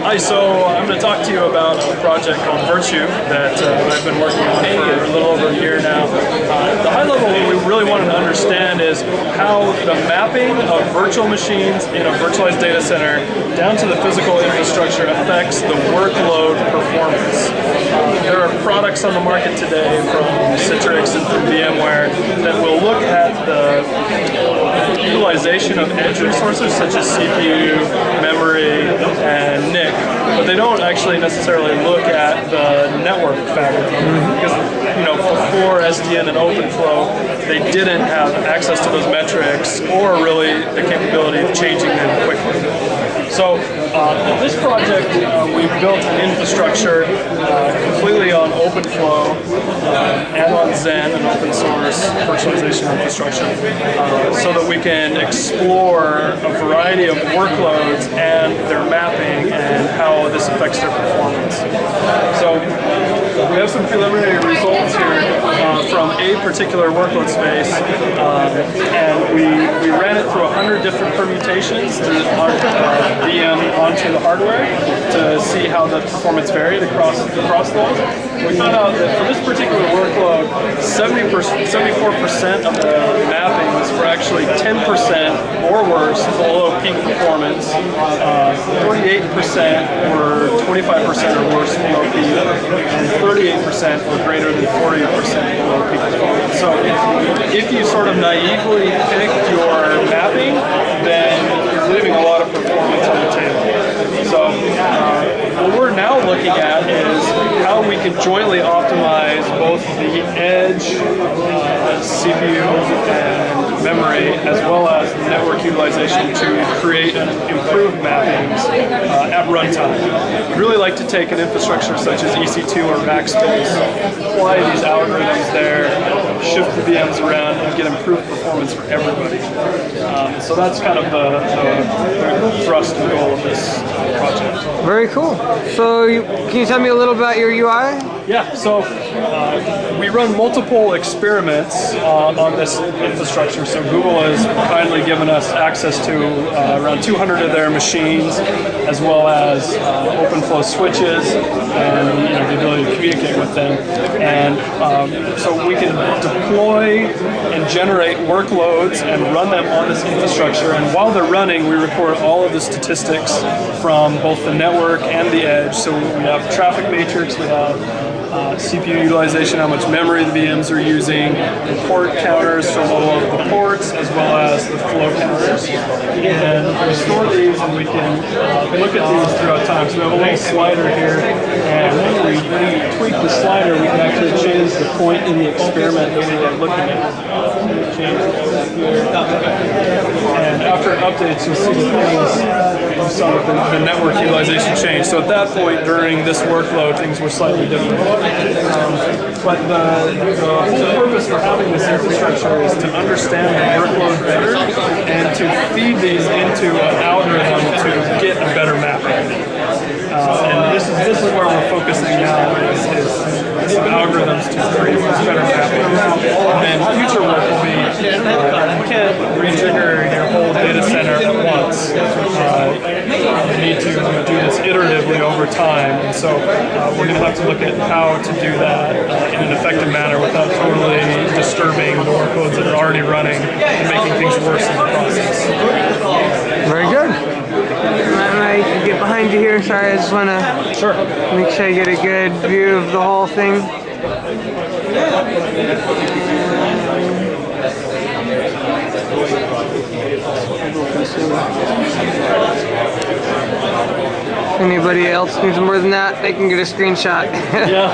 Hi, so I'm going to talk to you about a project called Virtue that I've been working on for a little over a year now. The high level what we really wanted to understand is how the mapping of virtual machines in a virtualized data center down to the physical infrastructure affects the workload performance. There are products on the market today from Citrix and from VMware that will look at the utilization of edge resources such as CPU, memory, and NIC, but they don't actually necessarily look at the network fabric. Because before SDN and OpenFlow, they didn't have access to those metrics or really the capability of changing them quickly. So in this project, we've built an infrastructure completely on OpenFlow and on Zen, an open source virtualization infrastructure, so that we can explore a variety of workloads and their mapping and how this affects their performance. So we have some preliminary results here from a particular workload space, and we ran it through 100 different permutations to VM onto the hardware to see how the performance varied across those. We found out that for this particular workload, 74% of the mappings were actually 10% or worse below peak performance. 48% were 25% or worse below peak, and 38% were greater than 40% below peak performance. So if you sort of naively pick your mapping, then you're leaving a lot of performance on the table. So what we're now looking at is how we can jointly optimize both the edge, CPU, and memory, as well as the network utilization to create and improve mappings at runtime. We'd really like to take an infrastructure such as EC2 or Rackspace, apply these algorithms there, shift the VMs around, and get improved performance for everybody. So that's kind of the thrust and goal of this project. Very cool. So can you tell me a little about your UI? Yeah, so we run multiple experiments on this infrastructure. So Google has kindly given us access to around 200 of their machines, as well as OpenFlow switches and the ability to communicate with them. And so we can deploy and generate workloads and run them on this infrastructure. And while they're running, we record all of the statistics from both the network and the edge. So we have traffic matrix, we have CPU utilization, how much memory the VMs are using, the port counters from all of the ports, as well as the flow counters. And we store these and we can look at these throughout time. So we have a little slider here, and when we tweak the slider, we can actually change the point in the experiment that we are looking at. And after it updates, you'll see the things you saw with the network utilization change. So at that point, during this workload, things were slightly different. But the whole purpose for having this infrastructure is to understand the workload better and to feed these into an algorithm to get a better mapping. And this is where we're focusing now is some algorithms to create better mapping. And then future work will be you can't rejigger your whole data center at once. You need to do this iteratively over time. And so we're going to have to look at how to do that in an effective manner without totally disturbing the workloads that are already running and making things worse in the process. Very good. I can get behind you here. Sorry, I just want to make sure I get a good view of the whole thing. If anybody else needs more than that, they can get a screenshot. Yeah.